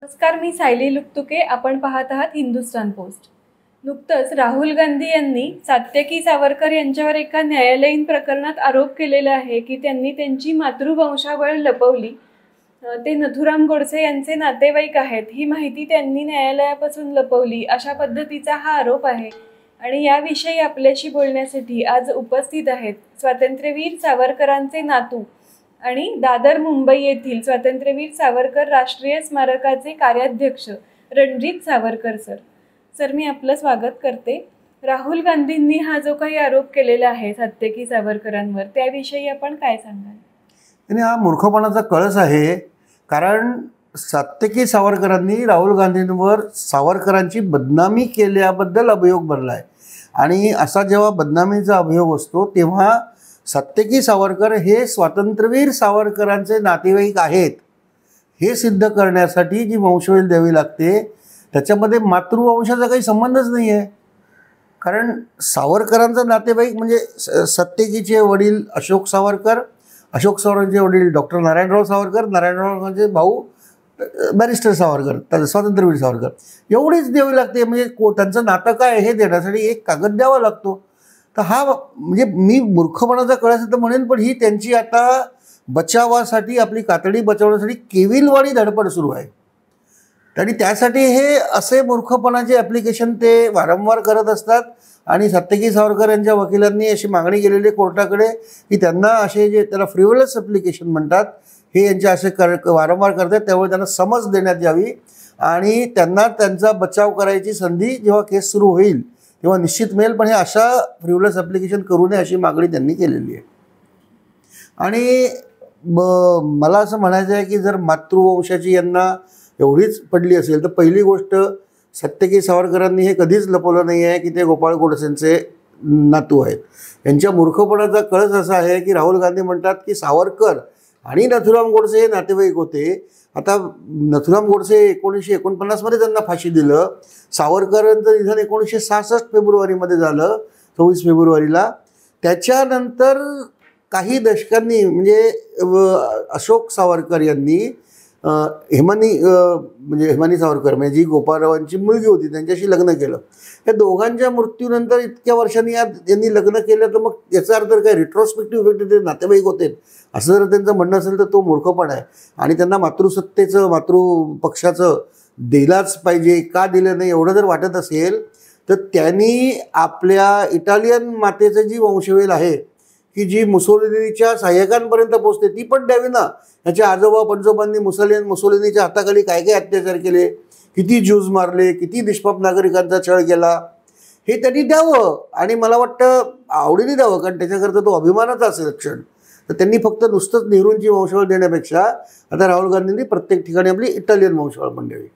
नमस्कार, मी सायली लुकतुके. आपण पाहत आहात हिंदुस्तान पोस्ट. नुकतंच राहुल गांधी यांनी सात्यकी सावरकर यांच्यावर एका न्यायालयीन प्रकरणात आरोप केलेला आहे की त्यांनी त्यांची मातृवंशावळ लपवली. ते नथुराम गोडसे यांचे नातेवाईक आहेत, ही माहिती त्यांनी न्यायालयापासून लपवली, अशा पद्धतीचा हा आरोप आहे. आणि याविषयी आपल्याशी बोलण्यासाठी आज उपस्थित आहेत स्वातंत्र्यवीर सावरकरांचे नातू आणि दादर मुंबई येथील स्वातंत्र्यवीर सावरकर राष्ट्रीय स्मारकाचे कार्याध्यक्ष रणजित सावरकर सर. सर, मी आपलं स्वागत करते. राहुल गांधींनी हा जो काही आरोप केलेला आहे सात्यकी सावरकरांवर, त्याविषयी आपण काय सांगाल? आणि हा मूर्खपणाचा कळस आहे. कारण सात्यकी सावरकरांनी राहुल गांधींवर सावरकरांची बदनामी केल्याबद्दल अभियोग भरला आहे. आणि असा जेव्हा बदनामीचा अभियोग असतो तेव्हा सात्यकी सावरकर हे स्वातंत्र्यवीर सावरकरांचे नातेवाईक आहेत हे सिद्ध करण्यासाठी जी वंशवेल द्यावी लागते त्याच्यामध्ये मातृवंशाचा काही संबंधच नाही आहे. कारण सावरकरांचा नातेवाईक म्हणजे सत्यकीचे वडील अशोक सावरकर, अशोक सावरकरांचे वडील डॉक्टर नारायणराव सावरकर, नारायणरावांचे भाऊ बॅरिस्टर सावरकर, स्वातंत्र्यवीर सावरकर, एवढीच द्यावी लागते. म्हणजे त्यांचं नातं काय हे देण्यासाठी एक कागद द्यावा लागतो. तर हा म्हणजे मी मूर्खपणाचा कळस तर म्हणेन, पण ही त्यांची आता बचावासाठी, आपली कातडी बचावण्यासाठी केविलवाणी धडपड सुरू आहे. आणि त्यासाठी हे असे मूर्खपणाचे ॲप्लिकेशन ते वारंवार करत असतात. आणि सात्यकी सावरकर यांच्या वकिलांनी अशी मागणी केलेली कोर्टाकडे की त्यांना असे जे त्याला फ्रिव्हलस ॲप्लिकेशन म्हणतात हे यांचे असे वारंवार करतात, त्यामुळे त्यांना समज देण्यात यावी आणि त्यांना त्यांचा बचाव करायची संधी जेव्हा केस सुरू होईल तेव्हा निश्चित मिळेल. पण हे अशा फ्रिव्हलस ॲप्लिकेशन करू नये अशी मागणी त्यांनी केलेली आहे. आणि मला असं म्हणायचं आहे की जर मातृवंशाची यांना एवढीच पडली असेल तर पहिली गोष्ट, सात्यकी सावरकरांनी हे कधीच लपवलं नाही आहे की ते गोपाळ गोडसेंचे नातू आहेत. यांच्या मूर्खपणाचा कळस असा आहे की राहुल गांधी म्हणतात की सावरकर आणि नथुराम गोडसे हे नातेवाईक होते. आता नथुराम गोडसे 1949 त्यांना फाशी दिलं. सावरकरांचं निधन 1966 फेब्रुवारीमध्ये झालं, 24 फेब्रुवारीला. त्याच्यानंतर काही दशकांनी म्हणजे अशोक सावरकर यांनी हेमानी सावरकर म्हणजे जी गोपाळरावांची मुलगी होती त्यांच्याशी लग्न केलं. या दोघांच्या मृत्यूनंतर इतक्या वर्षांनी यांनी लग्न केलं, तर मग याचा अर्थ काय रिट्रोस्पेक्टिव्ह इफेक्ट ते नातेवाईक होते असं जर त्यांचं म्हणणं असेल तर तो मूर्खपण आहे. आणि त्यांना मातृसत्तेचं, मातृपक्षाचं दिलाच पाहिजे, का दिलं नाही एवढं जर वाटत असेल तर त्यांनी आपल्या इटालियन मातेचं जी वंशवेल आहे की जी मुसोलिनीच्या सहाय्यकांपर्यंत पोहोचते ती पण द्यावी ना. ह्याच्या आजोबा पणजोबांनी मुसोलिनीच्या हाताखाली काय काय अत्याचार केले, किती ज्यूज मारले, किती निष्पाप नागरिकांचा छळ केला, हे त्यांनी द्यावं. आणि मला वाटतं आवडीने द्यावं, कारण त्याच्याकरता तो अभिमानाचा असेल क्षण. तर त्यांनी फक्त नुसतंच नेहरूंची वंशवळ देण्यापेक्षा आता राहुल गांधींनी प्रत्येक ठिकाणी आपली इटालियन वंशवळ पण द्यावी.